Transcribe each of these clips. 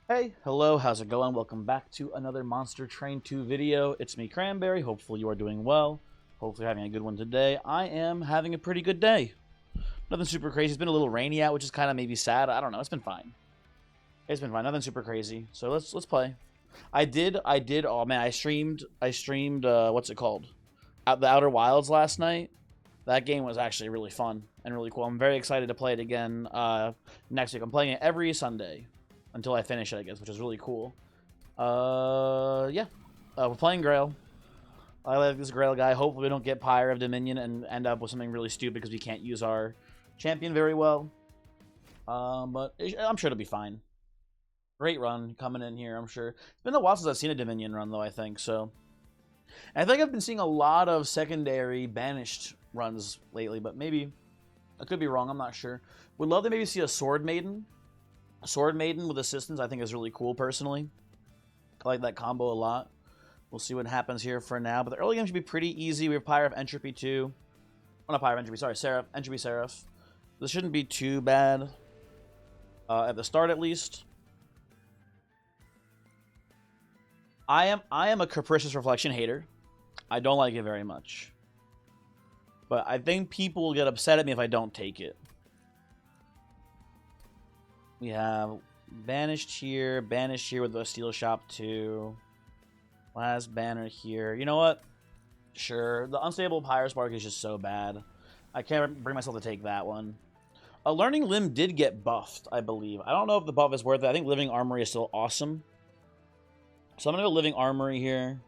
Hey, hello, how's it going? Welcome back to another Monster Train 2 video. It's me, Cranberry. Hopefully you are doing well. Hopefully having a good one today. I am having a pretty good day. Nothing super crazy. It's been a little rainy out, which is kind of maybe sad. I don't know. It's been fine. It's been fine. Nothing super crazy. So let's play. I did. Oh man, I streamed. What's it called? The Outer Wilds last night. That game was actually really fun and really cool. I'm very excited to play it again next week. I'm playing it every Sunday until I finish it, I guess, which is really cool. Yeah. We're playing Grael. I like this Grael guy. Hopefully we don't get Pyre of Dominion and end up with something really stupid because we can't use our champion very well. But I'm sure it'll be fine. Great run coming in here, I'm sure. It's been a while since I've seen a Dominion run, though, I think, so. And I think I've been seeing a lot of secondary banished runs lately, but maybe I could be wrong. I'm not sure. Would love to maybe see a Sword Maiden. A Sword Maiden with assistance, I think, is really cool, personally. I like that combo a lot. We'll see what happens here for now. But the early game should be pretty easy. We have Pyre of Entropy, too. Oh, not Pyre of Entropy, sorry. Seraph. Entropy Seraph. This shouldn't be too bad. At the start, at least. I am a Capricious Reflection hater. I don't like it very much. But I think people will get upset at me if I don't take it. We have banished here with the Steel Shop too. Last banner here. You know what? Sure. The Unstable Pyre Spark is just so bad. I can't bring myself to take that one. A Learning Limb did get buffed, I believe. I don't know if the buff is worth it. I think Living Armory is still awesome. So I'm going to go Living Armory here.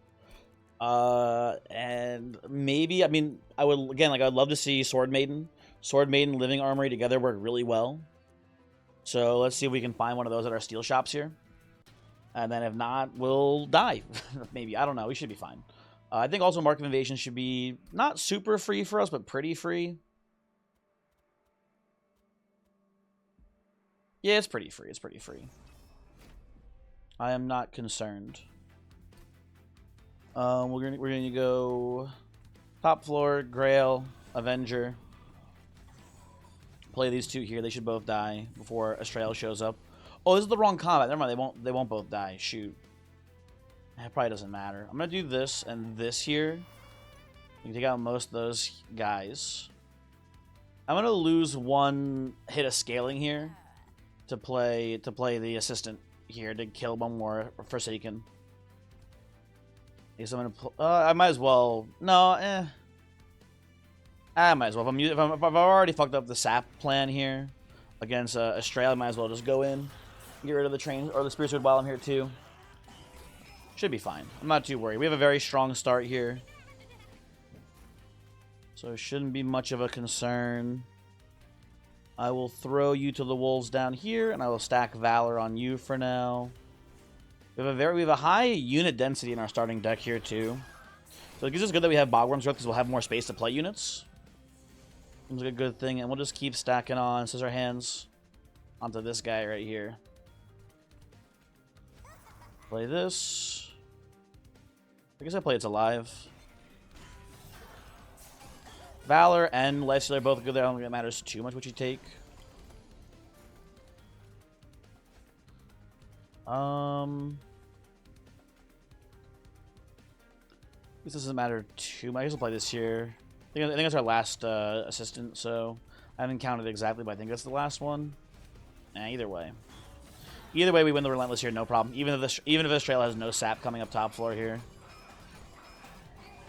And maybe, I mean, I would, again, like, I'd love to see Sword Maiden. Sword Maiden, Living Armory together work really well. So let's see if we can find one of those at our steel shops here. And then if not, we'll die. Maybe. I don't know. We should be fine. I think also Mark of Invasion should be not super free for us, but pretty free. Yeah, it's pretty free. It's pretty free. I am not concerned. We're gonna go top floor, Grael, Avenger. Play these two here. They should both die before Estrael shows up. Oh, this is the wrong combat. Never mind. They won't both die. Shoot. It probably doesn't matter. I'm gonna do this and this here. You can take out most of those guys. I'm gonna lose one hit of scaling here to play the assistant here to kill one more Forsaken. So I'm gonna. I might as well. No. I might as well. If I've already fucked up the sap plan here against Estrael, I might as well just go in, get rid of the train or the Spear Sword while I'm here too. Should be fine. I'm not too worried. We have a very strong start here, so it shouldn't be much of a concern. I will throw you to the wolves down here, and I will stack Valor on you for now. We have a high unit density in our starting deck here too, so it gives us good that we have Bogworm's Growth because we'll have more space to play units. Seems like a good thing, and we'll just keep stacking on Scissor Hands onto this guy right here. Play this. I guess I play It's Alive. Valor and Lifestealer are both good there. I don't think it matters too much what you take. This doesn't matter too much. I guess I'll play this here. I think that's our last assistant, so I haven't counted exactly, but I think that's the last one. Either way. Either way, we win the Relentless here, no problem. Even if Estrael has no sap coming up top floor here.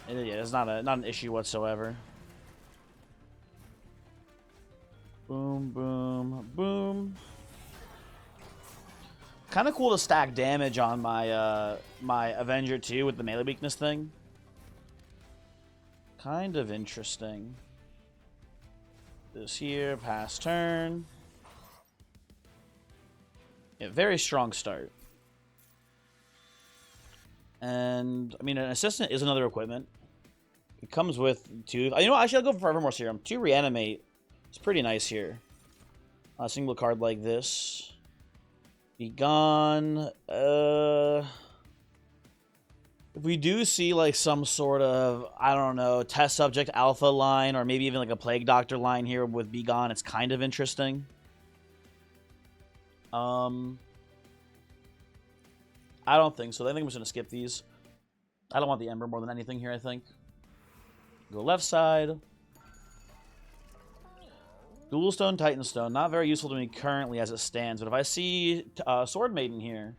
Yeah, it's not an issue whatsoever. Boom, boom, boom. Kind of cool to stack damage on my my Avenger too with the melee weakness thing. Kind of interesting. This here, pass turn. Yeah, very strong start. And, I mean, an assistant is another equipment. It comes with two. You know what? I should go for Forevermore Serum. 2 reanimate. It's pretty nice here. A single card like this. Be gone. If we do see like some sort of, I don't know, test subject alpha line, or maybe even like a plague doctor line here with Be Gone, it's kind of interesting. I don't think so. I think I'm just going to skip these. I don't want the Ember more than anything here, I think. Go left side. Dual Stone, Titan Stone. Not very useful to me currently as it stands. But if I see Sword Maiden here,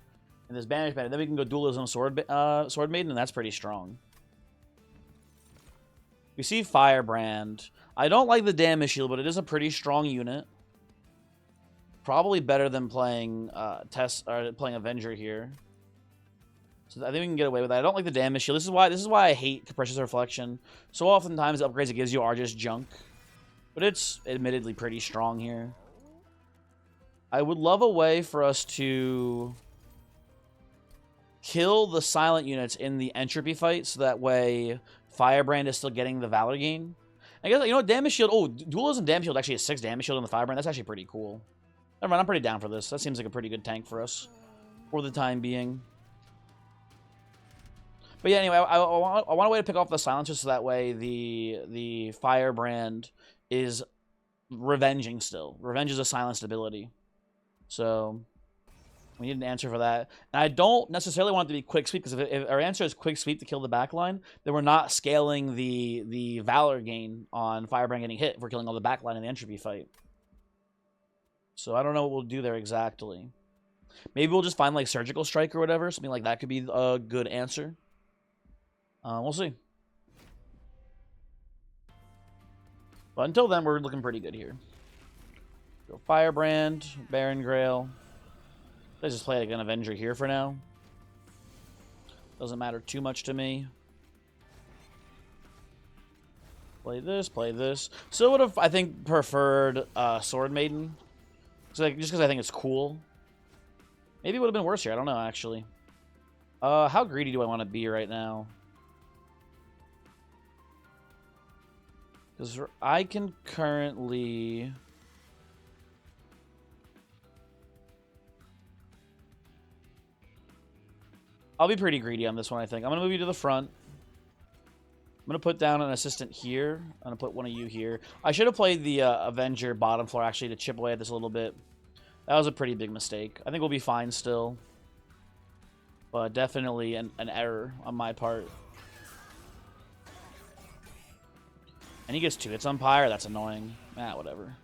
and this Banish Bandit, then we can go Dualism Sword Maiden, and that's pretty strong. We see Firebrand. I don't like the damage shield, but it is a pretty strong unit. Probably better than playing playing Avenger here. So I think we can get away with that. I don't like the damage shield. This is why I hate Capricious Reflection. So oftentimes the upgrades it gives you are just junk. But it's admittedly pretty strong here. I would love a way for us to kill the silent units in the entropy fight, so that way Firebrand is still getting the Valor gain. I guess, you know, damage shield. Oh, Dualism damage shield actually has 6 damage shield on the Firebrand. That's actually pretty cool. Never mind, I'm pretty down for this. That seems like a pretty good tank for us for the time being. But yeah, anyway, I want a way to pick off the silencers so that way the Firebrand is revenging still. Revenge is a silenced ability. So we need an answer for that. And I don't necessarily want it to be quick sweep, because if our answer is quick sweep to kill the backline, then we're not scaling the Valor gain on Firebrand getting hit if we're killing all the backline in the entropy fight. So I don't know what we'll do there exactly. Maybe we'll just find like Surgical Strike or whatever. Something like that could be a good answer. We'll see. But until then, we're looking pretty good here. Go Firebrand, Baron Grael. Let's just play like an Avenger here for now. Doesn't matter too much to me. Play this, play this. So would have, I think, preferred Sword Maiden. So like, just because I think it's cool. Maybe it would have been worse here. I don't know, actually. How greedy do I want to be right now? Because I can currently... I'll be pretty greedy on this one, I think. I'm going to move you to the front. I'm going to put down an assistant here. I'm going to put one of you here. I should have played the Avenger bottom floor, actually, to chip away at this a little bit. That was a pretty big mistake. I think we'll be fine still. But definitely an error on my part. And he gets 2 hits on Pyre. That's annoying. Ah, whatever.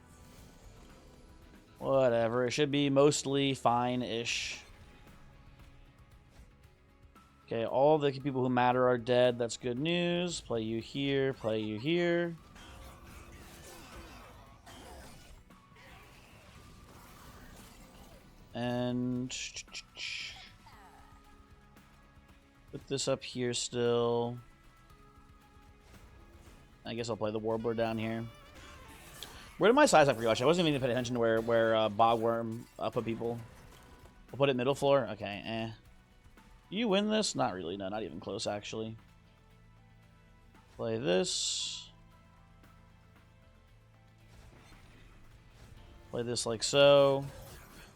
Whatever. It should be mostly fine-ish. Okay, all the people who matter are dead. That's good news. Play you here. Play you here. And... put this up here still. I guess I'll play the Warbler down here. Where did my size have for you? Actually, I wasn't even paying attention to where Bogworm put people. I'll put it middle floor? Okay, eh. You win this? Not really. No, not even close, actually. Play this. Play this like so.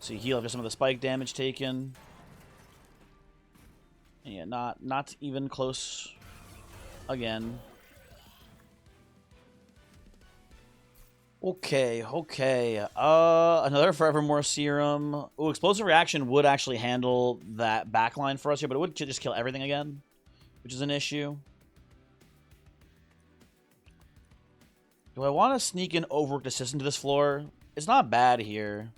So you heal after some of the spike damage taken. And yeah, not even close again. Okay. Another Forevermore Serum. Oh, Explosive Reaction would actually handle that backline for us here, but it would just kill everything again, which is an issue. Do I want to sneak in Overworked Assistant to this floor? It's not bad here.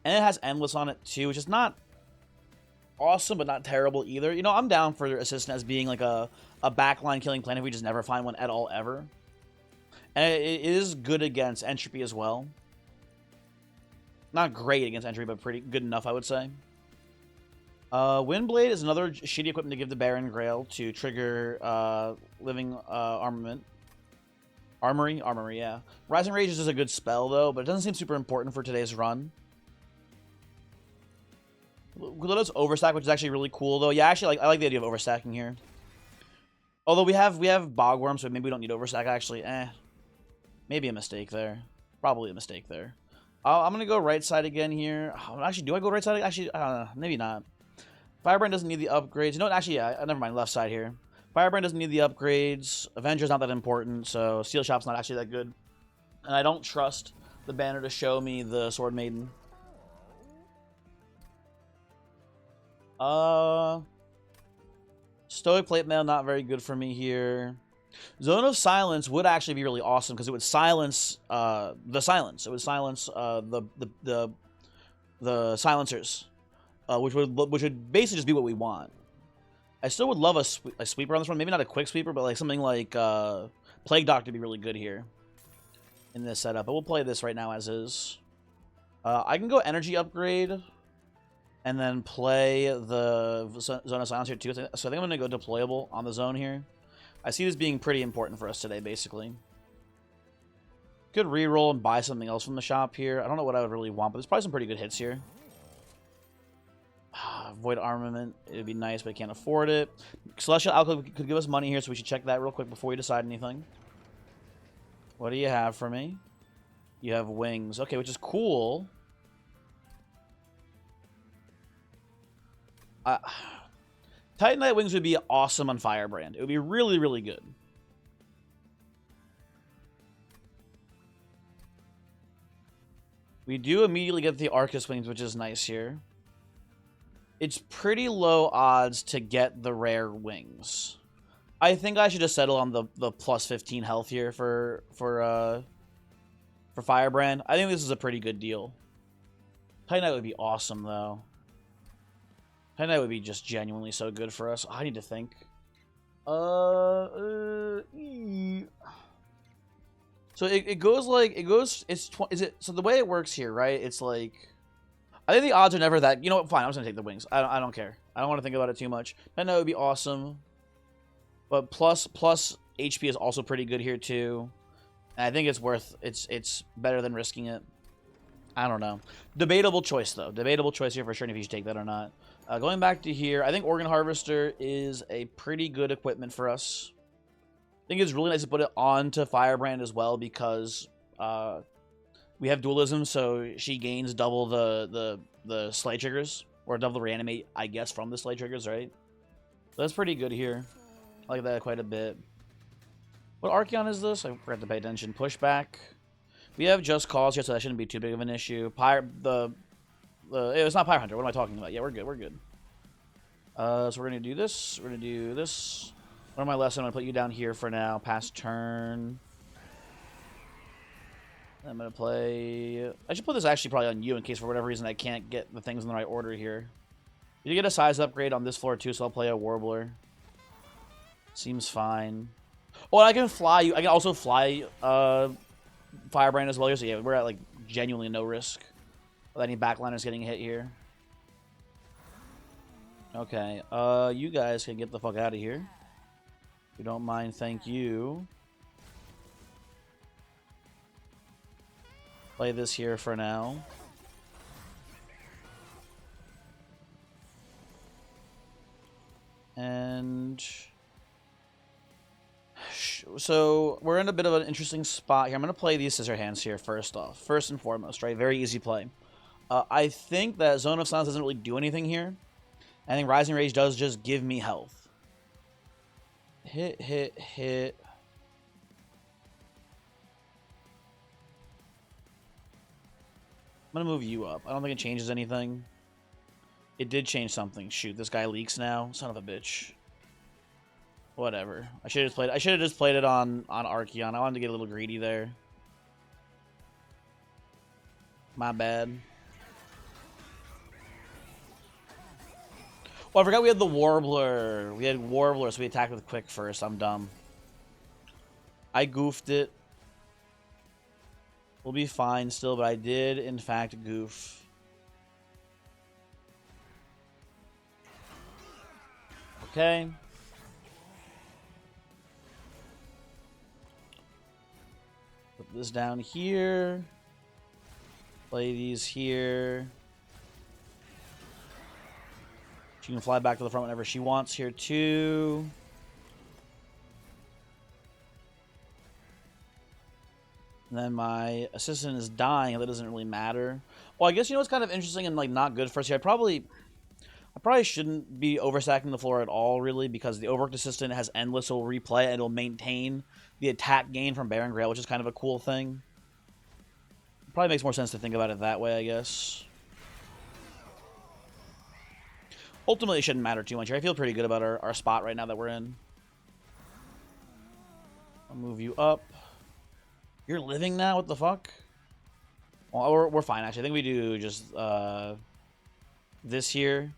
And it has Endless on it too, which is not awesome, but not terrible either. You know, I'm down for Assistant as being like a backline killing plan if we just never find one at all ever. And it is good against entropy as well. Not great against entropy, but pretty good enough, I would say. Windblade is another shitty equipment to give the Baron Grael to trigger living armament. Armory, yeah. Rising Rage is a good spell, though, but it doesn't seem super important for today's run. Let us overstack, which is actually really cool, though. Yeah, actually, I like the idea of overstacking here. Although we have Bogworm, so maybe we don't need overstack, actually. Maybe a mistake there. Probably a mistake there. I'm going to go right side again here. Oh, actually, do I go right side? Actually, maybe not. Firebrand doesn't need the upgrades. You know what? Actually, yeah, never mind. Left side here. Firebrand doesn't need the upgrades. Avenger's not that important, so Steel Shop's not actually that good. And I don't trust the banner to show me the Sword Maiden. Stoic plate mail, not very good for me here. Zone of Silence would actually be really awesome because it would silence the silence. It would silence the silencers, which would basically just be what we want. I still would love a sweeper on this one. Maybe not a quick sweeper, but like something like Plague Doctor would be really good here in this setup. But we'll play this right now as is. I can go energy upgrade and then play the Zone of Silence here too. So I think I'm going to go deployable on the zone here. I see this being pretty important for us today, basically. Could reroll and buy something else from the shop here. I don't know what I would really want, but there's probably some pretty good hits here. Void Armament, it would be nice, but I can't afford it. Celestial Alchemy could give us money here, so we should check that real quick before we decide anything. What do you have for me? You have wings. Okay, which is cool. Titanite wings would be awesome on Firebrand. It would be really, really good. We do immediately get the Arcus wings, which is nice here. It's pretty low odds to get the rare wings. I think I should just settle on the plus 15 health here for Firebrand. I think this is a pretty good deal. Titanite would be awesome, though. Titanite would be just genuinely so good for us. I need to think. So it goes like so the way it works here, right? It's like I think the odds are never that. You know what? Fine, I'm just gonna take the wings. I don't care. I don't want to think about it too much. Titanite would be awesome, but plus HP is also pretty good here too. And I think it's worth. It's better than risking it. I don't know. Debatable choice, though. Debatable choice here for sure, if you should take that or not. Going back to here, I think Organ Harvester is a pretty good equipment for us. I think it's really nice to put it onto Firebrand as well because we have dualism, so she gains double the slay triggers, or double the reanimate, I guess, from the slay triggers, right? So that's pretty good here. I like that quite a bit. What Archon is this? I forgot to pay attention. Pushback. We have Just Cause here, so that shouldn't be too big of an issue. It's not Pyre Hunter. What am I talking about? Yeah, we're good. We're good. So we're going to do this. We're going to do this. One of my lessons, I'm going to put you down here for now. Pass turn. I'm going to play... I should put this actually probably on you in case for whatever reason I can't get the things in the right order here. You get a size upgrade on this floor too, so I'll play a Warbler. Seems fine. Oh, and I can fly you. I can also fly Firebrand as well here, so yeah, we're at like genuinely no risk of any backliners getting hit here. Okay, you guys can get the fuck out of here. If you don't mind, thank you. Play this here for now. And so we're in a bit of an interesting spot here. I'm going to play these scissor hands here first off. First and foremost, right? Very easy play. I think that Zone of Silence doesn't really do anything here. I think Rising Rage does just give me health. Hit, hit, hit. I'm going to move you up. I don't think it changes anything. It did change something. Shoot, this guy leaks now. Son of a bitch. Whatever. I should have just played it on Archon. I wanted to get a little greedy there. My bad. Oh, I forgot we had the Warbler. We had Warbler, so we attacked with Quick first. I'm dumb. I goofed it. We'll be fine still, but I did, in fact, goof. Okay. Put this down here. Play these here. She can fly back to the front whenever she wants here, too. And then my assistant is dying, and that doesn't really matter. Well, I guess you know what's kind of interesting and like not good for us here? I probably shouldn't be overstacking the floor at all, really, because the overworked assistant has endless will replay and it'll maintain the attack gain from Baron Grael, which is kind of a cool thing. Probably makes more sense to think about it that way, I guess. Ultimately, it shouldn't matter too much here. I feel pretty good about our spot right now that we're in. I'll move you up. You're living now? What the fuck? Well, we're fine, actually. I think we do just this here.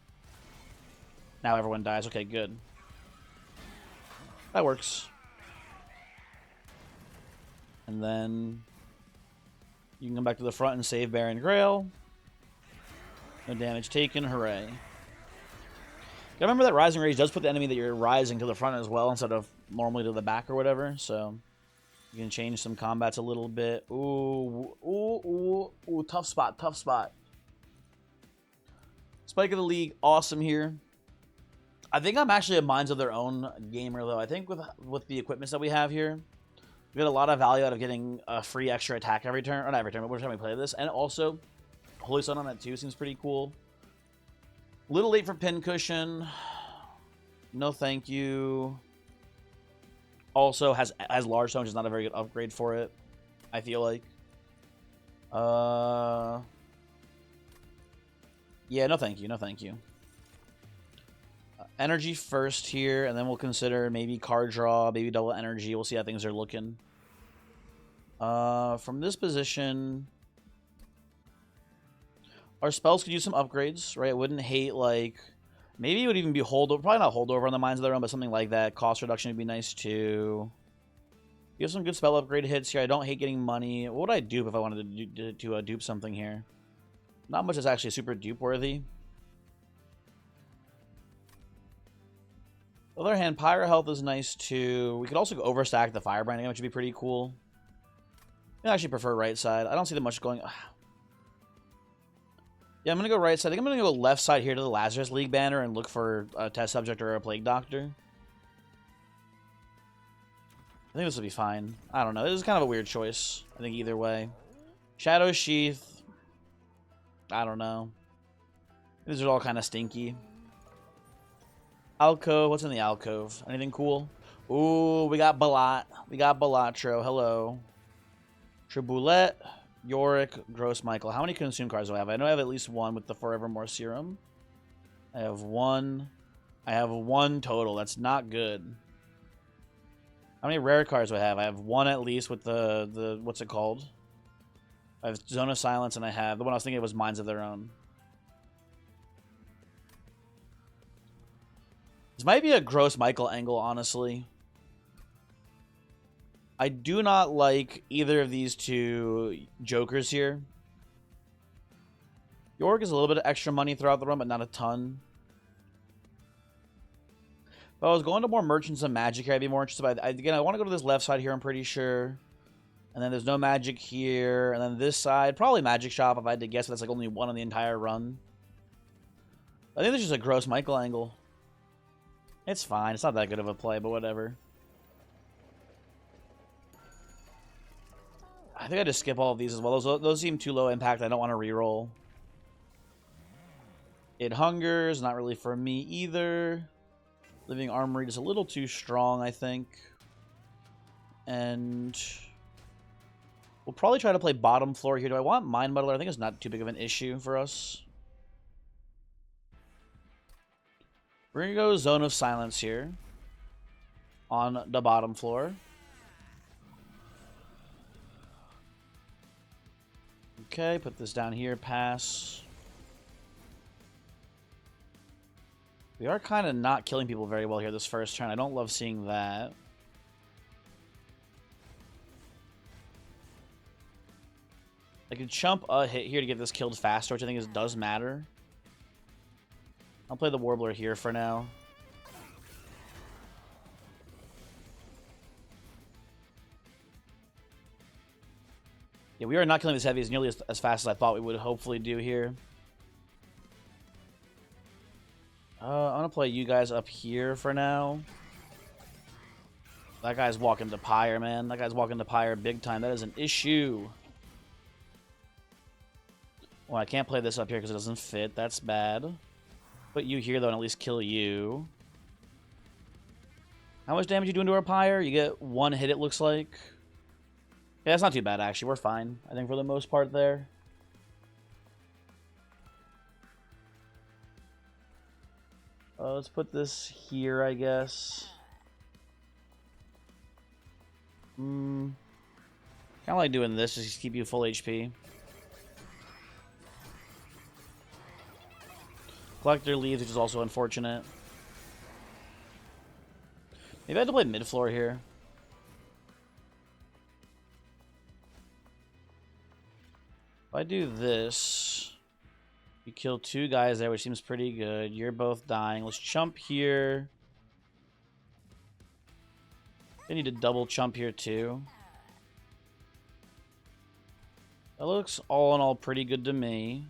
Now everyone dies. Okay, good. That works. And then you can come back to the front and save Baron Grael. No damage taken. Hooray. Gotta remember that Rising Rage does put the enemy that you're rising to the front as well instead of normally to the back or whatever. So you can change some combats a little bit. Ooh, ooh, ooh, ooh. Tough spot, tough spot. Spike of the League, awesome here. I think I'm actually a Minds of Their Own gamer, though. I think with the equipments that we have here, we get a lot of value out of getting a free extra attack every turn. Or not every turn, but every time we play this. And also, Holy Sun on it too seems pretty cool. Little late for Pincushion. No thank you. Also has Large Stone, which is not a very good upgrade for it, I feel like. Yeah, no thank you, no thank you. Energy first here, and then we'll consider maybe card draw, maybe double energy. We'll see how things are looking. From this position, our spells could use some upgrades, right? I wouldn't hate, like, maybe it would even be holdover. Probably not holdover on the Minds of Their Own, but something like that. Cost reduction would be nice too. You have some good spell upgrade hits here. I don't hate getting money. What would I dupe if I wanted to dupe something here? Not much is actually super dupe worthy. On the other hand, Pyro Health is nice too. We could also overstack the Firebrand again, which would be pretty cool. I actually prefer right side. I don't see that much going. Yeah, I'm going to go right side. I think I'm going to go left side here to the Lazarus League banner and look for a test subject or a plague doctor. I think this will be fine. I don't know. This is kind of a weird choice. I think either way. Shadow Sheath. I don't know. These are all kind of stinky. Alcove. What's in the alcove? Anything cool? Ooh, we got Balat. We got Balatro. Hello. Triboulet. Yorick, Gross Michael. How many consume cards do I have? I know I have at least one with the Forevermore Serum. I have one. I have one total. That's not good. How many rare cards do I have? I have one at least with the what's it called? I have Zone of Silence, and I have the one I was thinking was Minds of Their Own. This might be a Gross Michael angle, honestly. I do not like either of these two jokers here. York is a little bit of extra money throughout the run, but not a ton. If I was going to more Merchants of Magic here, I'd be more interested. But again, I want to go to this left side here, I'm pretty sure. And then there's no magic here. And then this side, probably Magic Shop if I had to guess, but that's like only one on the entire run. I think this is just a Gross Michael angle. It's fine. It's not that good of a play, but whatever. I think I just skip all of these as well. Those seem too low impact. I don't want to reroll. It Hungers. Not really for me either. Living Armory is a little too strong, I think. And we'll probably try to play bottom floor here. Do I want Mind Muddler? I think it's not too big of an issue for us. We're going to go Zone of Silence here on the bottom floor. Okay, put this down here, pass. We are kind of not killing people very well here this first turn. I don't love seeing that. I could chump a hit here to get this killed faster, which I think does matter. I'll play the Warbler here for now. Yeah, we are not killing this heavy as nearly as fast as I thought we would hopefully do here. I'm going to play you guys up here for now. That guy's walking to Pyre, man. That guy's walking to Pyre big time. That is an issue. Well, I can't play this up here because it doesn't fit. That's bad. Put you here, though, and at least kill you. How much damage you doing to our Pyre? You get one hit, it looks like. Yeah, that's not too bad, actually. We're fine, I think, for the most part there. Let's put this here, I guess. Kind of like doing this, just keep you full HP. Collector leaves, which is also unfortunate. Maybe I had to play mid-floor here. If I do this, you kill 2 guys there, which seems pretty good. You're both dying. Let's chump here. I need to double chump here too. That looks all in all pretty good to me.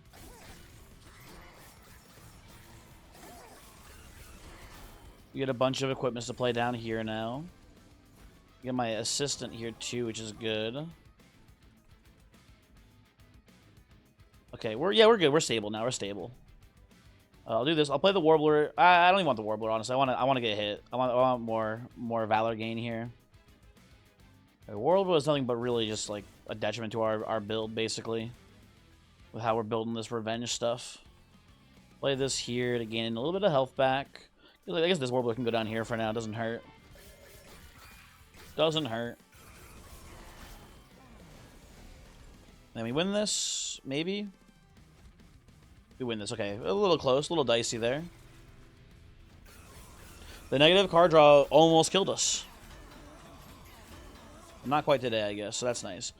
We get a bunch of equipments to play down here now. Get my assistant here too, which is good. Okay, we're good. We're stable now. We're stable. I'll do this. I'll play the Warbler. I don't even want the Warbler, honestly. I want to get hit. I want more Valor gain here. Okay, Warbler is nothing but really just like a detriment to our build, basically, with how we're building this revenge stuff. Play this here to gain a little bit of health back. I guess this Warbler can go down here for now. It doesn't hurt. Doesn't hurt. Then we win this, maybe. We win this. Okay, a little close, a little dicey there. The negative card draw almost killed us. Not quite today, I guess, so that's nice.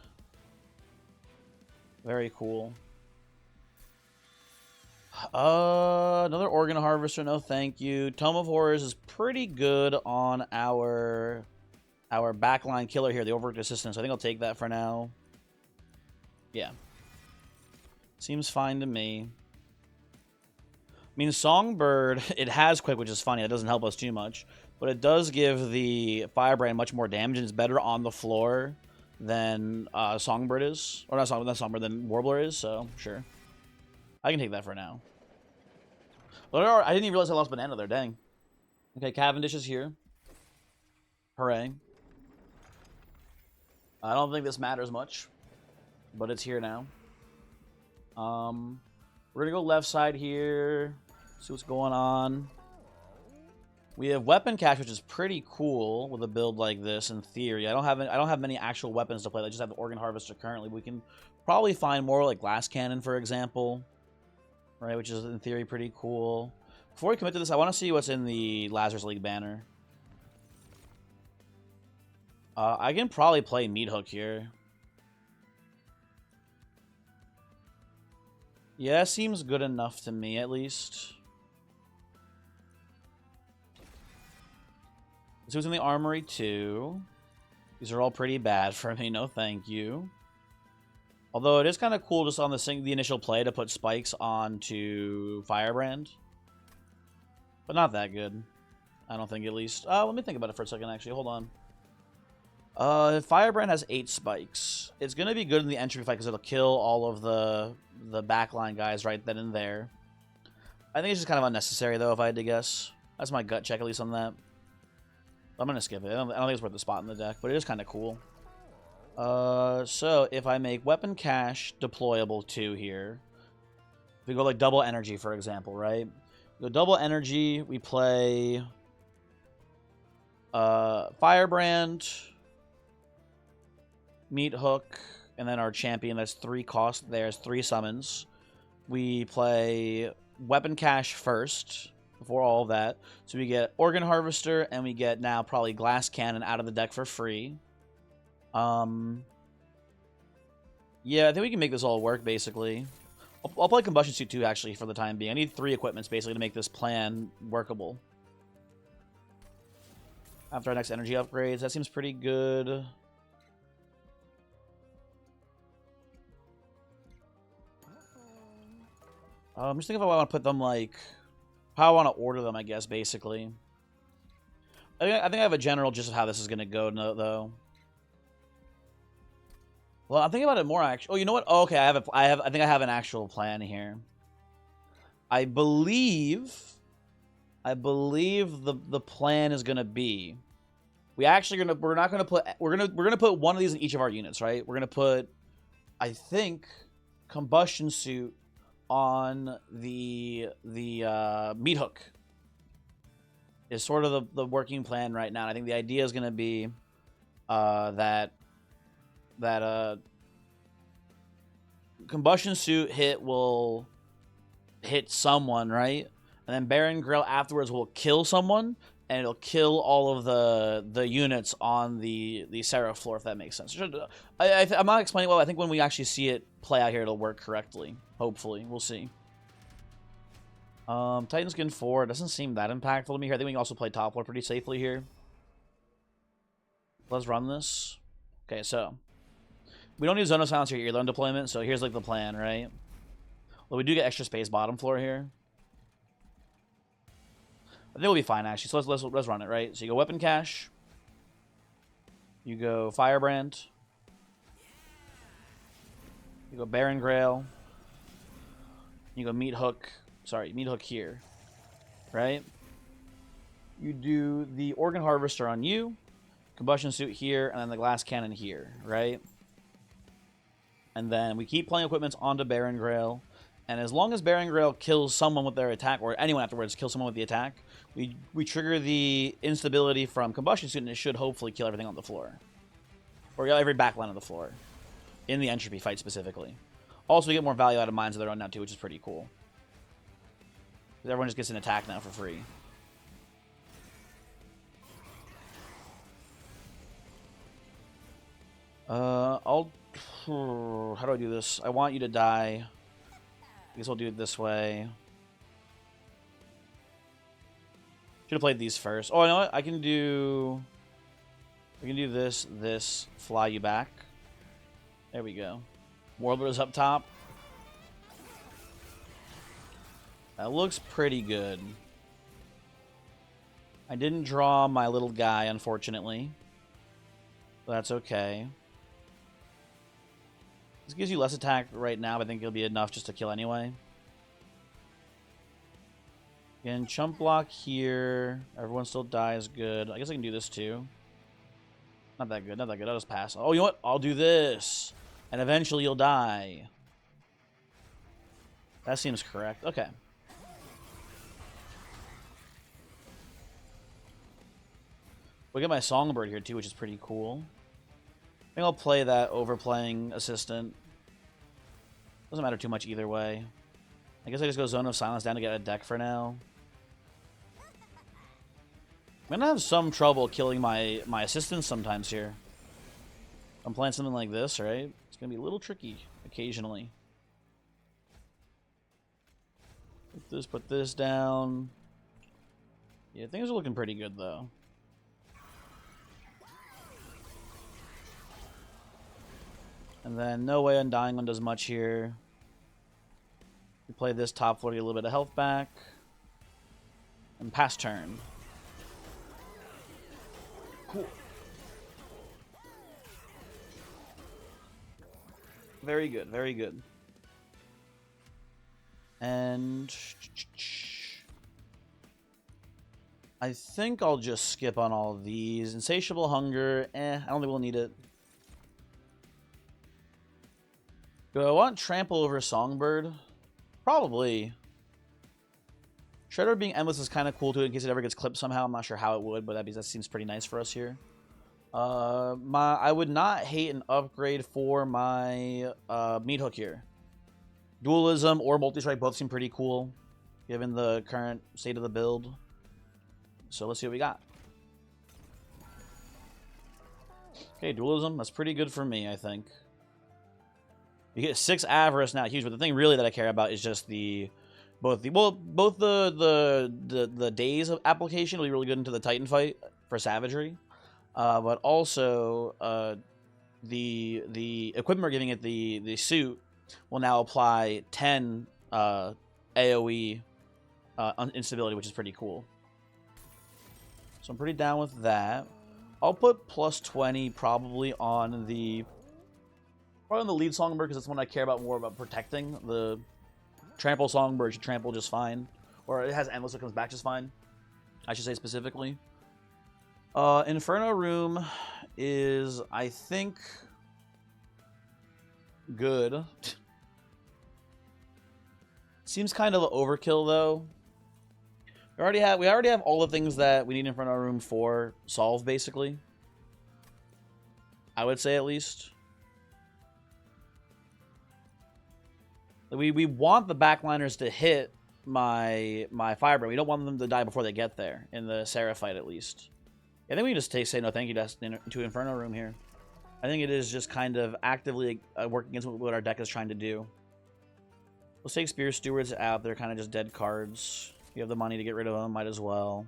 Very cool. Another Organ Harvester, no thank you. Tome of Horrors is pretty good on our backline killer here, the Overworked Assistant, so I think I'll take that for now. Yeah. Seems fine to me. I mean, Songbird, it has Quick, which is funny. That doesn't help us too much. But it does give the Firebrand much more damage, and it's better on the floor than Songbird is. Or not Songbird, than Warbler is, so sure. I can take that for now. But I didn't even realize I lost Banana there, dang. Okay, Cavendish is here. Hooray. I don't think this matters much, but it's here now. We're gonna go left side here. See what's going on. We have weapon cache, which is pretty cool with a build like this. In theory, I don't have many actual weapons to play. I just have the Organ Harvester currently. We can probably find more, like Glass Cannon, for example, right? Which is in theory pretty cool. Before we commit to this, I want to see what's in the Lazarus League banner. I can probably play Meat Hook here. Yeah, seems good enough to me, at least. So who's in the Armory, too? These are all pretty bad for me, no thank you. Although it is kind of cool just on the initial play to put spikes onto Firebrand. But not that good. I don't think, at least. Let me think about it for a second, actually. Hold on. Firebrand has 8 spikes. It's going to be good in the entry fight because it'll kill all of the backline guys right then and there. I think it's just kind of unnecessary, though, if I had to guess. That's my gut check, at least, on that. I'm going to skip it. I don't think it's worth the spot in the deck, but it is kind of cool. So, if I make Weapon Cache deployable, too, here. If we go, like, double energy, for example, right? We go double energy, we play Firebrand, Meat Hook, and then our champion. That's 3 cost. There's 3 summons. We play Weapon Cache first, before all of that. So we get Organ Harvester, and we get now probably Glass Cannon out of the deck for free. Yeah, I think we can make this all work, basically. I'll play Combustion Suit too, actually, for the time being. I need 3 equipments, basically, to make this plan workable. After our next energy upgrades, that seems pretty good. I'm just thinking if I want to put them, like, how I want to order them, I guess, basically. I think I have a general gist of how this is going to go, though. Well, I'm thinking about it more, actually. Oh, you know what? Oh, okay, I think I have an actual plan here. I believe the plan is going to be, we're gonna put one of these in each of our units, right? We're gonna put, I think, Combustion Suit on the Meat Hook. is sort of the working plan right now. And I think the idea is going to be that combustion suit hit will hit someone, right? And then Baron Grael afterwards will kill someone, and it'll kill all of the units on the Seraph floor, if that makes sense. I'm not explaining well. I think when we actually see it play out here, it'll work correctly. Hopefully. We'll see. Titan Skin 4 doesn't seem that impactful to me here. I think we can also play top floor pretty safely here. Let's run this. Okay, so we don't need Zone of Silence here, Earloan deployment, so here's like the plan, right? Well, we do get extra space bottom floor here. I think we'll be fine, actually. So let's run it, right? So you go Weapon Cache. You go Firebrand. You go Baron Grael. You go Meat Hook. Sorry, Meat Hook here. Right? You do the Organ Harvester on you. Combustion Suit here. And then the Glass Cannon here. Right? And then we keep playing equipments onto Baron Grael. And as long as Baron Grael kills someone with their attack, or anyone afterwards kills someone with the attack, we trigger the instability from Combustion Suit, and it should hopefully kill everything on the floor. Or every backline on the floor. In the entropy fight specifically. Also, we get more value out of Mines of Their Own now too, which is pretty cool. Because everyone just gets an attack now for free. How do I do this? I want you to die. I guess we'll do it this way. Should have played these first. Oh, you know what? I can do this, fly you back. There we go. Warlord's up top. That looks pretty good. I didn't draw my little guy, unfortunately. But that's okay. This gives you less attack right now, but I think it'll be enough just to kill anyway. Again, chump block here. Everyone still dies good. I guess I can do this too. Not that good, not that good. I'll just pass. Oh, you know what? I'll do this. And eventually you'll die. That seems correct. Okay. We get my Songbird here too, which is pretty cool. I think I'll play that over playing Assistant. Doesn't matter too much either way. I guess I just go Zone of Silence down to get a deck for now. I'm gonna have some trouble killing my assistants sometimes here. I'm playing something like this, right? It's gonna be a little tricky occasionally. Put this down. Yeah, things are looking pretty good though. And then no way Undying One does much here. We play this top floor to get a little bit of health back. And pass turn. Cool. Very good, very good. And I think I'll just skip on all of these. Insatiable Hunger, I don't think we'll need it. Do I want Trample over Songbird? Probably. Shredder being endless is kind of cool too in case it ever gets clipped somehow. I'm not sure how it would, but that seems pretty nice for us here. I would not hate an upgrade for my Meat Hook here. Dualism or Multi-Strike both seem pretty cool given the current state of the build. So let's see what we got. Okay, Dualism. That's pretty good for me, I think. You get 6 Avarice now, huge. But the thing really that I care about is just both the days of application will be really good into the Titan fight for Savagery, but also the equipment we're giving it, the suit, will now apply 10 AOE instability, which is pretty cool. So I'm pretty down with that. I'll put plus 20 probably on the lead Songbird because that's one I care about more about protecting. The Trample Songbird should trample just fine. Or it has Endless, so it comes back just fine. I should say specifically. Inferno Room is, I think, good. Seems kind of overkill, though. We already have all the things that we need in front of our room for solved, basically. I would say, at least. We want the backliners to hit my Firebrand. We don't want them to die before they get there, in the Seraph fight, at least. I think we just say no thank you to Inferno Room here. I think it is just kind of actively working against what our deck is trying to do. Let's take Spear Stewards out. They're kind of just dead cards. You have the money to get rid of them, might as well.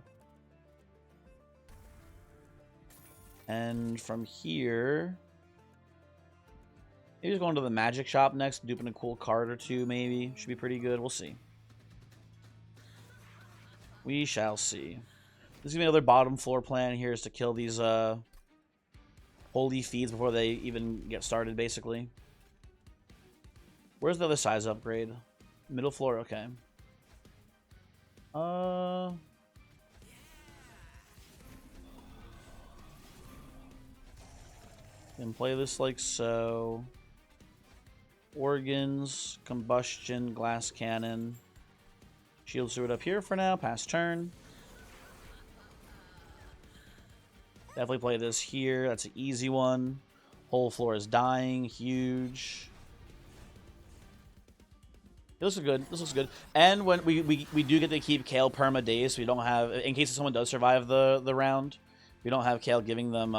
And from here, maybe just going to the magic shop next, duping a cool card or two, maybe. Should be pretty good. We'll see. We shall see. This is going to be another bottom floor plan here, is to kill these holy feeds before they even get started, basically. Where's the other size upgrade? Middle floor, okay. And play this like so. Organs, combustion, glass cannon. Shield Steward up here for now, pass turn. Definitely play this here, that's an easy one. Whole floor is dying, huge. This looks good. This looks good. And when we do get to keep Kale perma days, so we don't have, in case someone does survive the round, we don't have Kale giving them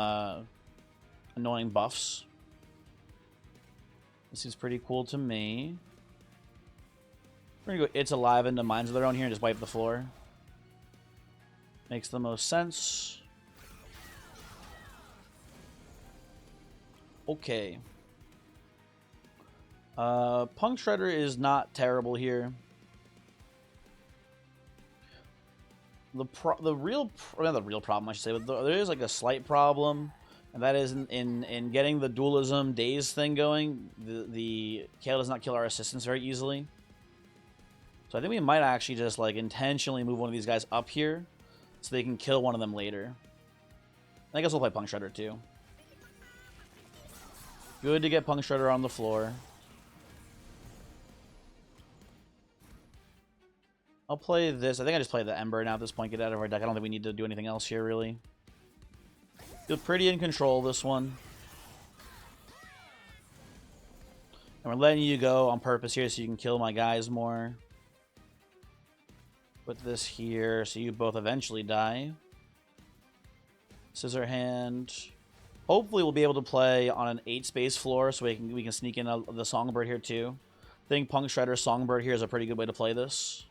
annoying buffs. This seems pretty cool to me. We're gonna go It's Alive into Minds of Their Own here and just wipe the floor. Makes the most sense. Okay. Punk Shredder is not terrible here. Not the real problem, I should say, but there is like a slight problem, and that is in getting the dualism daze thing going. The Kale does not kill our assistants very easily, so I think we might actually just like intentionally move one of these guys up here so they can kill one of them later. And I guess we'll play Punk Shredder too. Good to get Punk Shredder on the floor. I'll play this. I think I just play the Ember now at this point. Get out of our deck. I don't think we need to do anything else here, really. Feel pretty in control this one. And we're letting you go on purpose here so you can kill my guys more. Put this here so you both eventually die. Scissor Hand. Hopefully we'll be able to play on an 8-space floor so we can sneak in the Songbird here too. I think Punk Shredder Songbird here is a pretty good way to play this.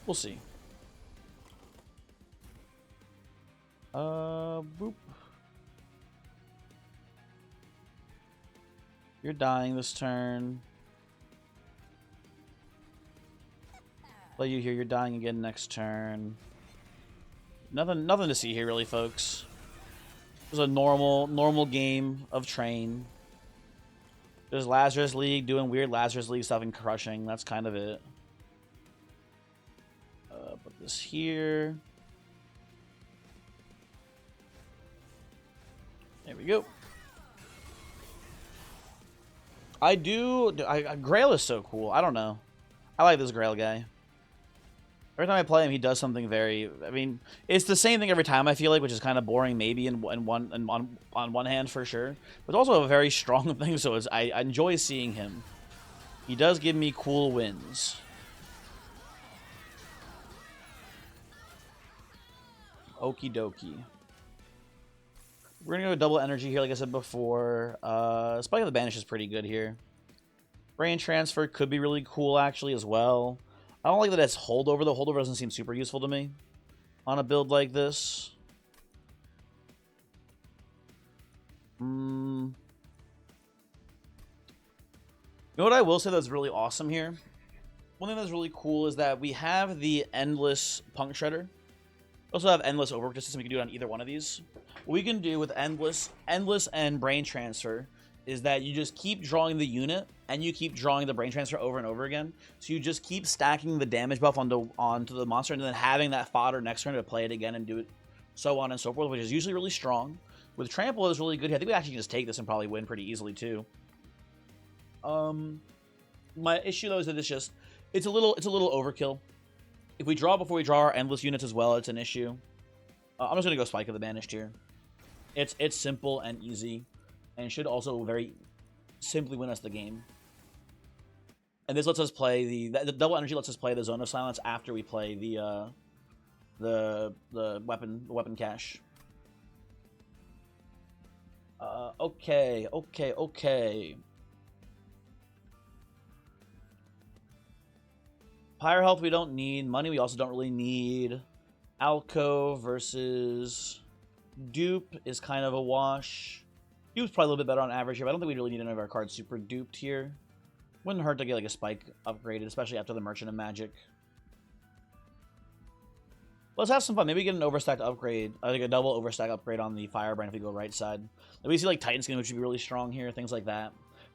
We'll see. Boop. You're dying this turn. Play you here. You're dying again next turn. Nothing to see here, really, folks. It was a normal game of Train. There's Lazarus League doing weird Lazarus League stuff and crushing. That's kind of it. Put this here. There we go. Grael is so cool. I don't know. I like this Grael guy. Every time I play him, he does something very... I mean, it's the same thing every time, I feel like, which is kind of boring, maybe, on one hand, for sure. But also a very strong thing, so I enjoy seeing him. He does give me cool wins. Okie dokie. We're going to go double energy here, like I said before. Spike of the Banish is pretty good here. Brain Transfer could be really cool, actually, as well. I don't like that it's holdover, though. Holdover doesn't seem super useful to me on a build like this. You know what I will say that's really awesome here? One thing that's really cool is that we have the Endless Punk Shredder. We also have Endless Overwork System. We can do it on either one of these. What we can do with Endless and Brain Transfer is that you just keep drawing the unit and you keep drawing the Brain Transfer over and over again. So you just keep stacking the damage buff onto the monster and then having that fodder next turn to play it again and do it so on and so forth, which is usually really strong. With Trample, it's really good. I think we actually can just take this and probably win pretty easily too. My issue though is that it's a little overkill. If we draw before we draw our endless units as well, it's an issue. I'm just gonna go Spike of the Banished here. It's simple and easy, and should also very simply win us the game. And this lets us play the double energy lets us play the Zone of Silence after we play the weapon cache. Okay. Pyre health we don't need. Money we also don't really need. Alco versus Dupe is kind of a wash. Dupe's probably a little bit better on average here, but I don't think we really need any of our cards super duped here. Wouldn't hurt to get like a Spike upgraded, especially after the Merchant of Magic. Let's have some fun. Maybe get an overstacked upgrade, like a double overstack upgrade on the Firebrand if we go right side. Maybe we see like Titan Skin, which would be really strong here, things like that.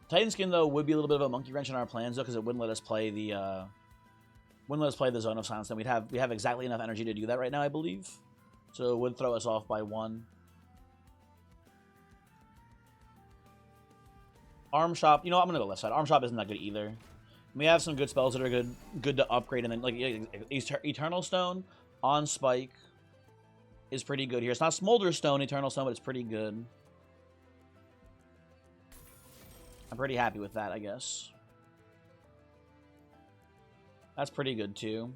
Titan Skin though would be a little bit of a monkey wrench in our plans though, because it wouldn't let us play the Zone of Silence. Then we have exactly enough energy to do that right now, I believe. So it would throw us off by 1. Arm Shop, you know, I'm gonna go left side. Arm Shop isn't that good either. We have some good spells that are good to upgrade, and then like Eternal Stone on Spike is pretty good here. It's not Smolder Stone, Eternal Stone, but it's pretty good. I'm pretty happy with that, I guess. That's pretty good too.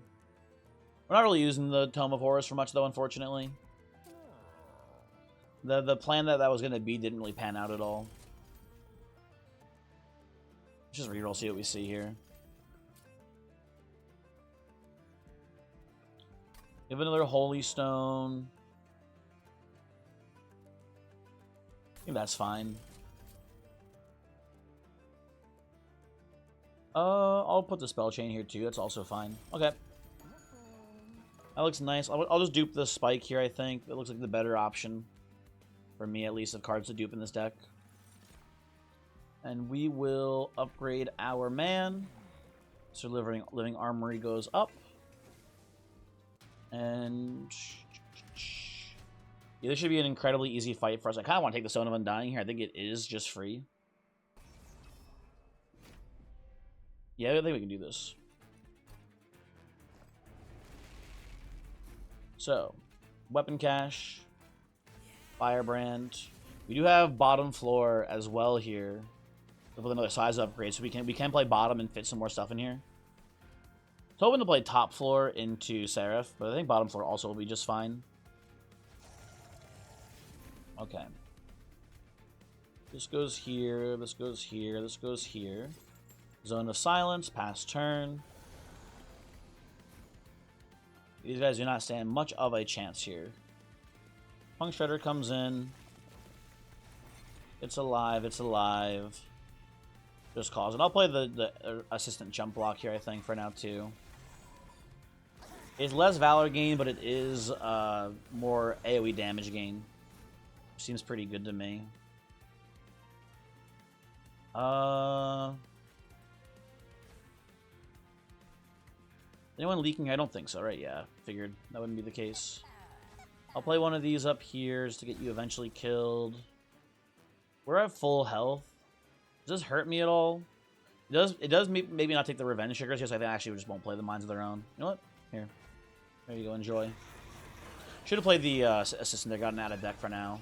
We're not really using the Tome of Horrors for much though, unfortunately. The plan that was gonna be didn't really pan out at all. Let's just reroll, see what we see here. Give another Holy Stone. I think that's fine. I'll put the spell chain here too. That's also fine. Okay. That looks nice. I'll just dupe the Spike here, I think. It looks like the better option. For me, at least, of cards to dupe in this deck. And we will upgrade our man. So Living Armory goes up. And yeah, this should be an incredibly easy fight for us. I kind of want to take the Stone of Undying here. I think it is just free. Yeah, I think we can do this. So, Weapon Cache, Firebrand. We do have bottom floor as well here with another size upgrade, so we can play bottom and fit some more stuff in here. So hoping to play top floor into Seraph, but I think bottom floor also will be just fine. Okay. This goes here, this goes here, this goes here. Zone of Silence, pass turn. These guys do not stand much of a chance here. Punk Shredder comes in. It's alive, it's alive. Just cause. And I'll play the assistant jump block here, I think, for now, too. It's less Valor gain, but it is more AoE damage gain. Seems pretty good to me. Anyone leaking? I don't think so, right? Yeah, figured that wouldn't be the case. I'll play one of these up here just to get you eventually killed. We're at full health. Does this hurt me at all? It does maybe not take the revenge triggers here, so I think actually we just won't play the Minds of Their Own. You know what? Here. There you go, enjoy. Should have played the assistant there, gotten out of deck for now.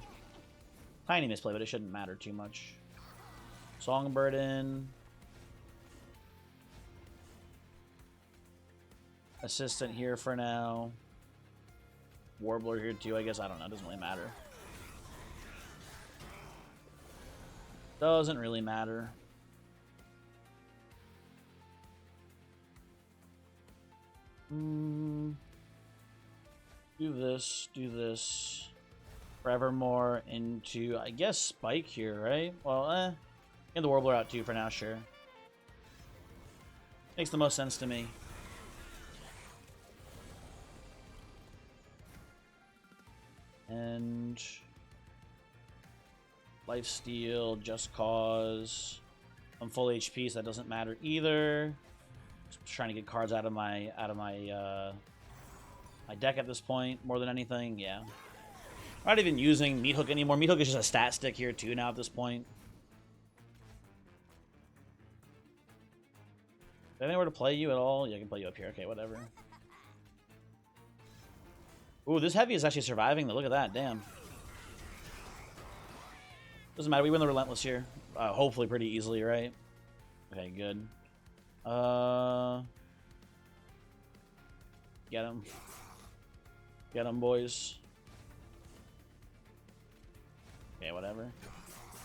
Tiny misplay, but it shouldn't matter too much. Songbird in. Assistant here for now. Warbler here too, I guess. I don't know. It doesn't really matter. Doesn't really matter. Do this. Do this. Forevermore into, I guess, Spike here, right? Well, get the Warbler out too for now, sure. Makes the most sense to me. And Lifesteal, Just Cause. I'm full HP, so that doesn't matter either. Just trying to get cards out of my my deck at this point, more than anything. Yeah. I'm not even using Meat Hook anymore. Meat Hook is just a stat stick here too now at this point. Is there anywhere to play you at all? Yeah, I can play you up here. Okay, whatever. Ooh, this heavy is actually surviving though. Look at that. Damn. Doesn't matter. We win the Relentless here. Hopefully pretty easily, right? Okay, good. Get him. Get him, boys. Okay, whatever.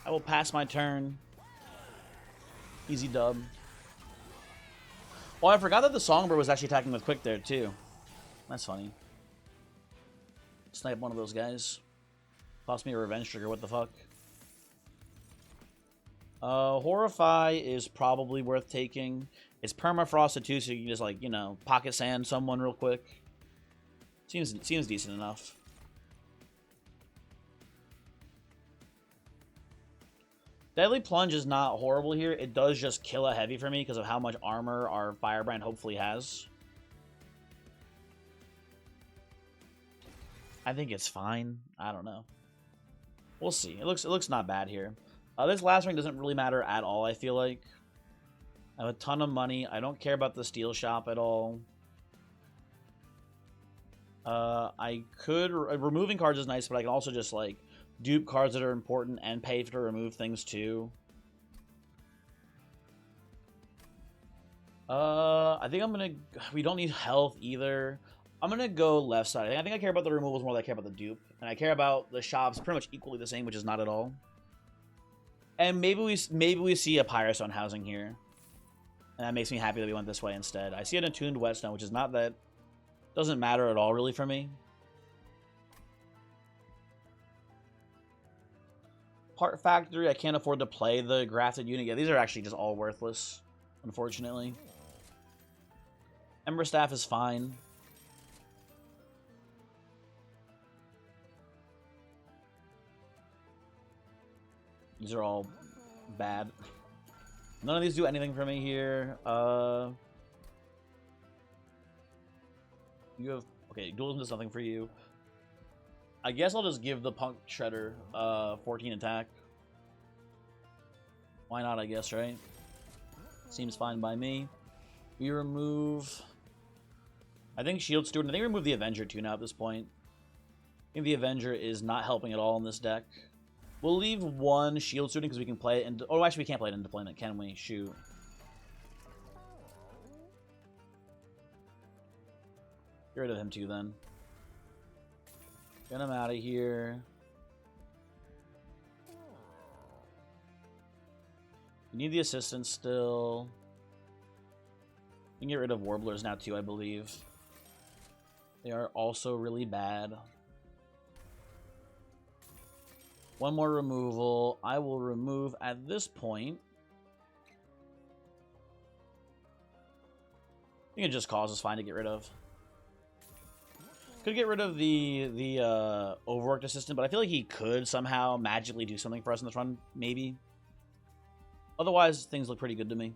I will pass my turn. Easy dub. Oh, I forgot that the Songbird was actually attacking with Quick there, too. That's funny. Snipe one of those guys. Cost me a Revenge Trigger, what the fuck? Horrify is probably worth taking. It's permafrosted too, so you can just, like, you know, pocket sand someone real quick. Seems decent enough. Deadly Plunge is not horrible here. It does just kill a heavy for me because of how much armor our Firebrand hopefully has. I think it's fine. I don't know. We'll see. It looks not bad here. This last ring doesn't really matter at all, I feel like. I have a ton of money. I don't care about the steel shop at all. I could... removing cards is nice, but I can also just, like, dupe cards that are important and pay to remove things, too. I think I'm gonna... We don't need health, either. I'm gonna go left side. I think I care about the removals more than I care about the dupe. And I care about the shops pretty much equally the same, which is not at all. And maybe we see a Pyrostone housing here. And that makes me happy that we went this way instead. I see an attuned Whetstone, which is not that... Doesn't matter at all, really, for me. Part Factory, I can't afford to play the grafted unit. Yeah, these are actually just all worthless, unfortunately. Ember Staff is fine. These are all bad. None of these do anything for me here. You have... Okay, dualism does nothing for you. I guess I'll just give the Punk Shredder 14 attack. Why not, I guess, right? Seems fine by me. We remove... I think Shield Steward. I think we remove the Avenger too now at this point. I think the Avenger is not helping at all in this deck. We'll leave one Shield Student because we can play it in... Oh, actually, we can't play it in deployment, can we? Shoot. Get rid of him too, then. Get him out of here. We need the assistance still. We can get rid of Warblers now too, I believe. They are also really bad. One more removal. I will remove at this point. I think it just causes fine to get rid of. Could get rid of the overworked assistant, but I feel like he could somehow magically do something for us in this run, maybe. Otherwise, things look pretty good to me.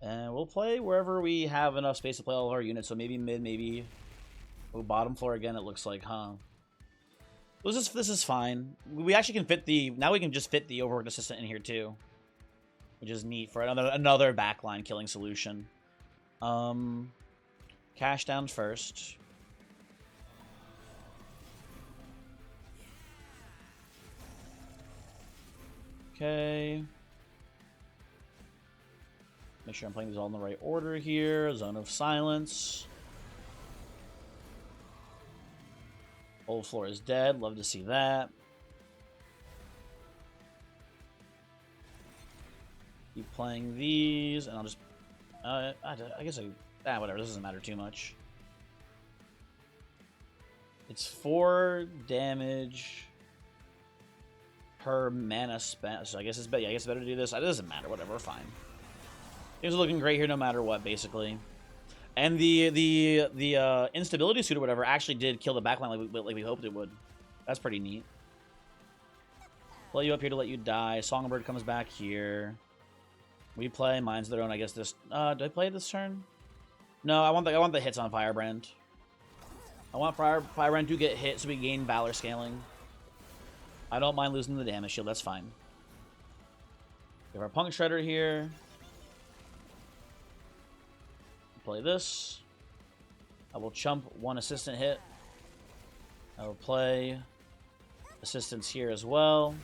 And we'll play wherever we have enough space to play all of our units, so maybe mid, maybe... Oh, bottom floor again, it looks like, huh? This is fine. We actually can fit the... Now we can just fit the overworked assistant in here, too. Which is neat for another backline killing solution. Cash down first. Okay. Make sure I'm playing these all in the right order here. Zone of Silence. Old floor is dead. Love to see that. Keep playing these, and I'll just... I guess whatever. This doesn't matter too much. It's 4 damage per mana spent, so I guess it's better. Yeah, I guess it's better to do this. It doesn't matter. Whatever. We're fine. Things are looking great here, no matter what, basically. And the instability suit or whatever actually did kill the backline like we hoped it would. That's pretty neat. Play you up here to let you die. Songbird comes back here. We play Minds of Their Own. I guess this. Do I play this turn? No, I want the hits on Firebrand. I want Firebrand to get hit so we gain Valor scaling. I don't mind losing the damage shield. That's fine. Give our Punk Shredder here. Play this. I will chump one assistant hit. I will play assistants here as well.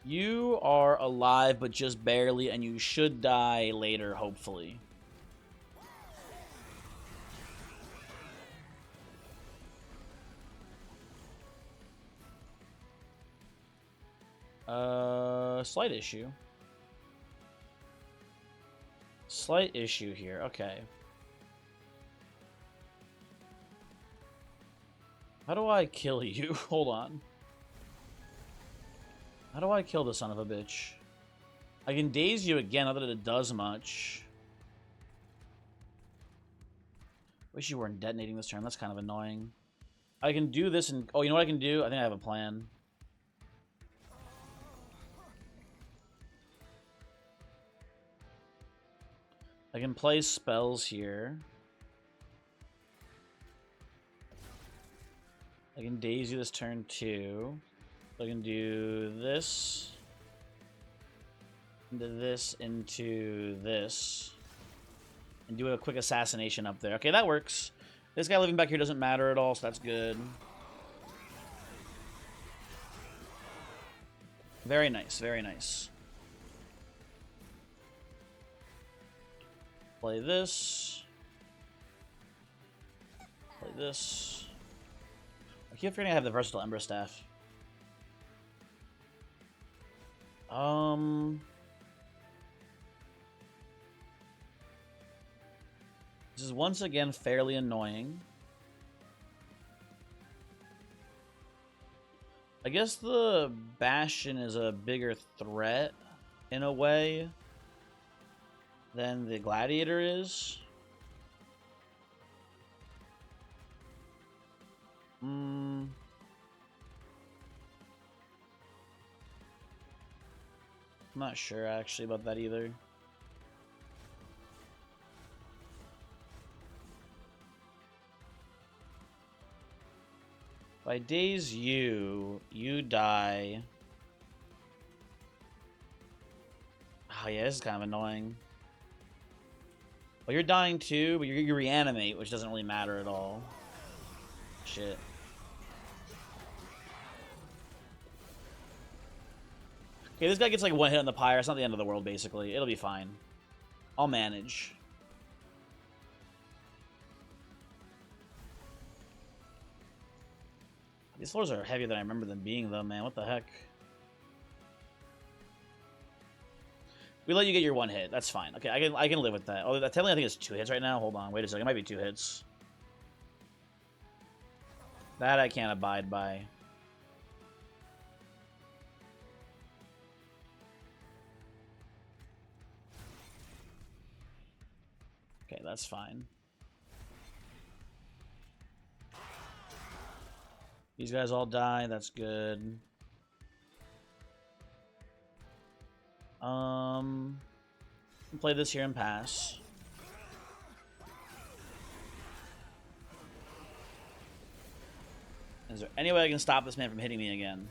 You are alive, but just barely, and you should die later, hopefully. Slight issue. Slight issue here, okay. How do I kill you? Hold on. How do I kill the son of a bitch? I can daze you again, not that it does much. Wish you weren't detonating this turn, that's kind of annoying. I can do this and... Oh, you know what I can do? I think I have a plan. I can play spells here. I can daze you this turn too. I can do this. Into this, into this. And do a quick assassination up there. Okay, that works. This guy living back here doesn't matter at all, so that's good. Very nice, very nice. Play this. Play this. I keep forgetting I have the versatile Ember Staff. This is once again fairly annoying. I guess the Bastion is a bigger threat in a way than the Gladiator is. I'm not sure actually about that either. If I daze you, you die. Oh yeah, this is kind of annoying. Well, you're dying too, but you reanimate, which doesn't really matter at all. Shit. Okay, this guy gets like one hit on the pyre. It's not the end of the world, basically. It'll be fine. I'll manage. These floors are heavier than I remember them being, though, man. What the heck? We let you get your one hit. That's fine. Okay, I can live with that. Oh, technically I think it's 2 hits right now. Hold on. Wait a second. It might be 2 hits. That I can't abide by. Okay, that's fine. These guys all die. That's good. Play this here and pass. Is there any way I can stop this man from hitting me again?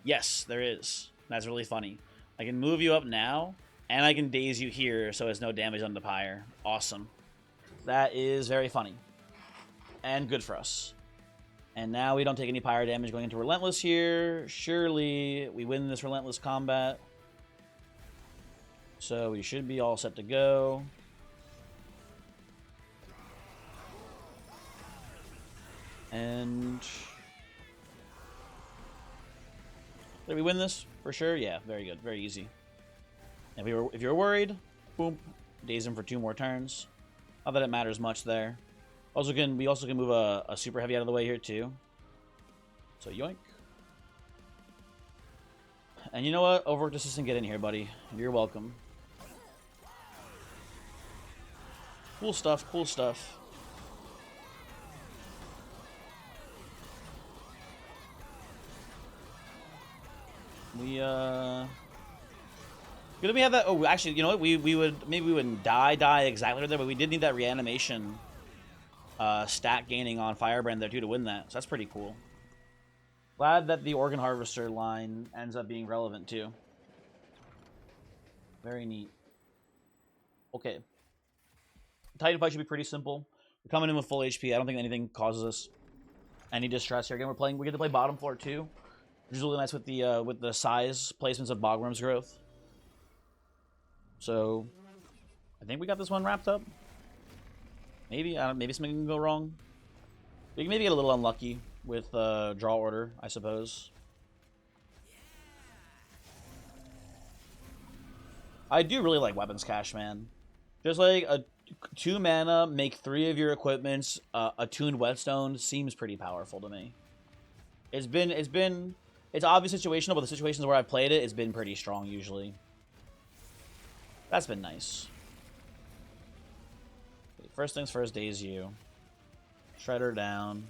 Yes, there is. That's really funny. I can move you up now, and I can daze you here so it's no damage on the pyre. Awesome. That is very funny. And good for us. And now we don't take any pyre damage going into Relentless here. Surely we win this Relentless combat. So we should be all set to go. And did we win this for sure? Yeah, very good, very easy. And if you're worried, boom, daze him for 2 more turns. Not that it matters much there. We also can move a super heavy out of the way here too. So yoink. And you know what? Overworked Assistant, get in here, buddy. You're welcome. Cool stuff, cool stuff. Good that we have that. Oh, actually, you know what? Maybe we wouldn't die exactly right there, but we did need that reanimation. stat gaining on Firebrand there too to win that. So that's pretty cool. Glad that the Organ Harvester line ends up being relevant too. Very neat. Okay. Titan fight should be pretty simple. We're coming in with full HP. I don't think anything causes us any distress here. Again, we get to play bottom floor too, which is really nice with the size placements of Bogworm's growth. So I think we got this one wrapped up. Maybe maybe something can go wrong. We can maybe get a little unlucky with draw order, I suppose. I do really like Weapons Cache, man. Just like a 2 mana, make 3 of your equipments attuned whetstone seems pretty powerful to me. It's obviously situational, but the situations where I've played it, it's been pretty strong usually. That's been nice. First things first, Daze you. Shredder down.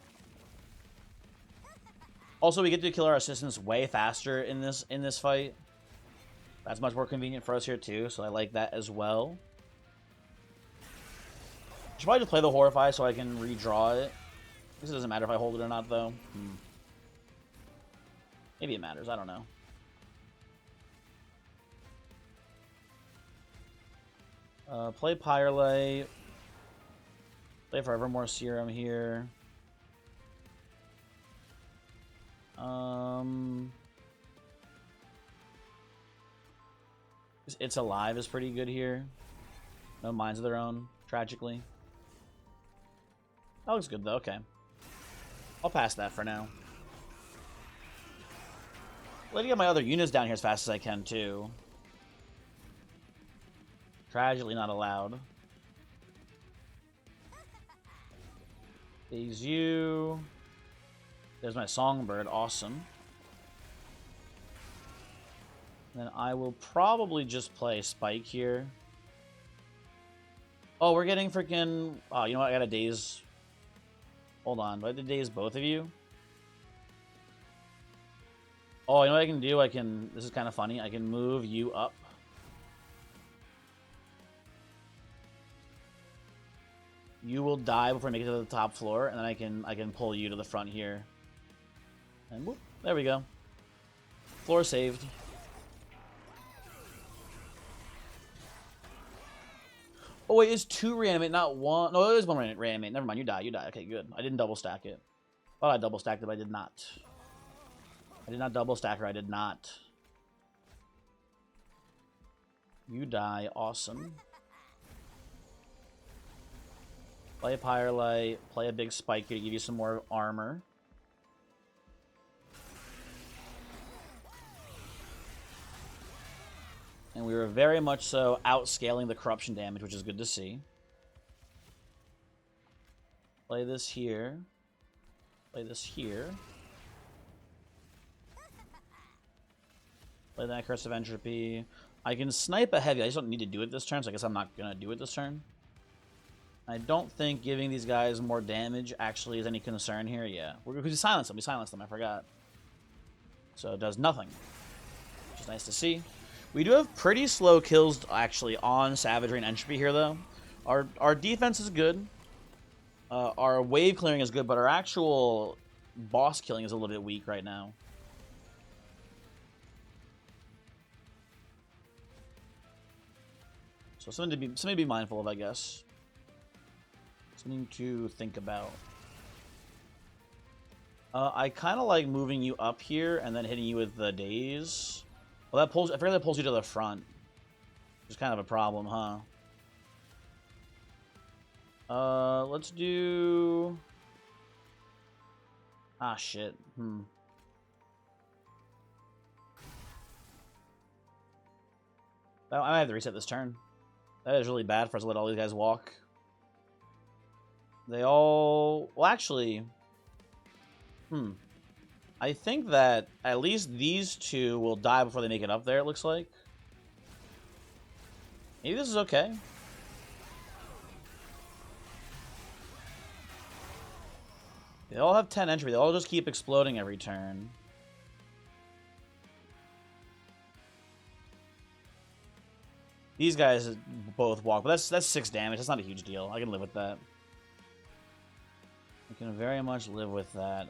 Also, we get to kill our assistants way faster in this fight. That's much more convenient for us here too, so I like that as well. I should probably just play the Horrify so I can redraw it. I guess it doesn't matter if I hold it or not, though. Maybe it matters, I don't know. Play Pyrelite. Play Forevermore Serum here. It's Alive is pretty good here. No minds of their own, tragically. That looks good though, okay. I'll pass that for now. Let me get my other units down here as fast as I can too. Tragically not allowed. Daze you. There's my Songbird, awesome. Then I will probably just play Spike here. Oh, we're getting freaking... Oh, you know what? I got to daze... Hold on. Do I have to daze both of you? Oh, you know what I can do? I can... This is kind of funny. I can move you up. You will die before I make it to the top floor, and then I can pull you to the front here. And whoop, there we go. Floor saved. Oh wait, it's 2 reanimate, not 1. No, it is 1 reanimate. Never mind, you die, you die. Okay, good. I didn't double stack it. Thought I double stacked it, but I did not. I did not double stack her, I did not. You die, awesome. Play a Pyrelite, play a big Spike here to give you some more armor. And we were very much so outscaling the corruption damage, which is good to see. Play this here. Play this here. Play that Curse of Entropy. I can snipe a heavy. I just don't need to do it this turn, so I guess I'm not going to do it this turn. I don't think giving these guys more damage actually is any concern here. Yeah. We silenced them. We silenced them. I forgot. So it does nothing. Which is nice to see. We do have pretty slow kills, actually, on Savagery and Entropy here, though. Our defense is good. Our wave clearing is good, but our actual boss killing is a little bit weak right now. So something to be mindful of, I guess. Something to think about. I kind of like moving you up here and then hitting you with the daze. Well, that pulls. I forget that pulls you to the front. Which is kind of a problem, huh? Let's do... Ah, shit. I might have to reset this turn. That is really bad for us to let all these guys walk. They all... Well, actually... I think that at least these 2 will die before they make it up there, it looks like. Maybe this is okay. They all have 10 entropy. They all just keep exploding every turn. These guys both walk, but that's 6 damage. That's not a huge deal. I can live with that. I can very much live with that.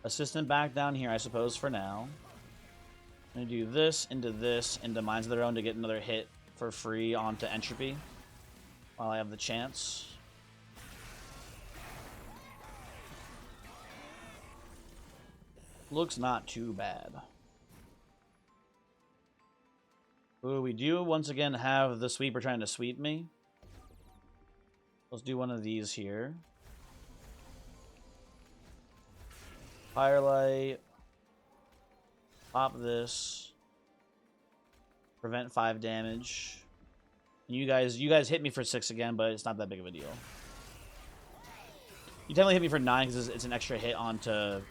Assistant back down here, I suppose, for now. I'm gonna do this, into Minds of Their Own to get another hit for free onto entropy while I have the chance. Looks not too bad. Ooh, we do once again have the sweeper trying to sweep me. Let's do one of these here. Firelight. Pop this. Prevent 5 damage. And you guys hit me for 6 again, but it's not that big of a deal. You technically hit me for 9 because it's an extra hit onto.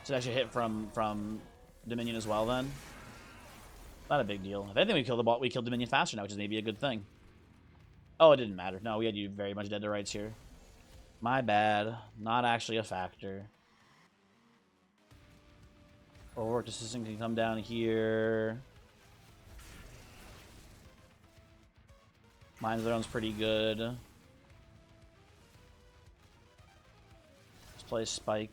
It's an extra hit from Dominion as well. Then, not a big deal. If anything, we killed Dominion faster now, which is maybe a good thing. Oh, it didn't matter. No, we had you very much dead to rights here. My bad. Not actually a factor. Overworked assistant can come down here. Minds of Their Own's pretty good. Let's play Spike.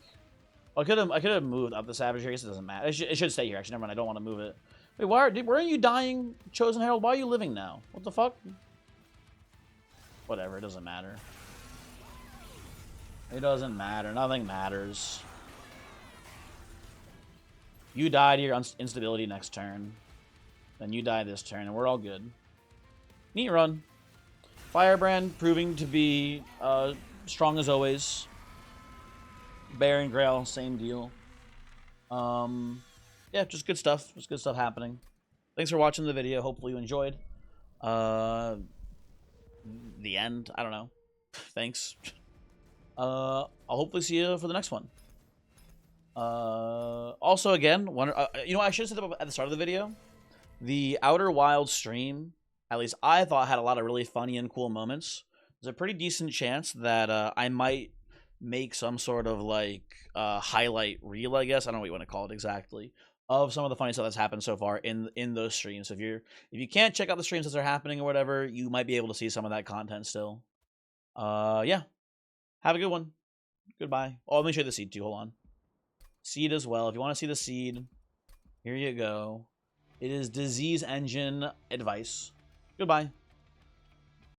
Oh, I could have moved up the Savage here. I guess it doesn't matter. It should stay here. Actually, never mind. I don't want to move it. Wait, where are you dying, Chosen Herald? Why are you living now? What the fuck? Whatever. It doesn't matter. It doesn't matter. Nothing matters. You die to your instability next turn. Then you die this turn, and we're all good. Neat run. Firebrand proving to be strong as always. Bear and Grael, same deal. Yeah, just good stuff. Just good stuff happening. Thanks for watching the video. Hopefully you enjoyed. The end. I don't know. Thanks. I'll hopefully see you for the next one. Also, again, you know, I should have said that at the start of the video. The Outer Wilds stream, at least I thought, had a lot of really funny and cool moments. There's a pretty decent chance that I might make some sort of like highlight reel, I guess. I don't know what you want to call it exactly, of some of the funny stuff that's happened so far in those streams. So if you can't check out the streams as they're happening or whatever, you might be able to see some of that content still. Yeah. Have a good one. Goodbye. Oh, let me show you the seed too. Hold on. Seed as well. If you want to see the seed, here you go. It is Disease Engine Advice. Goodbye.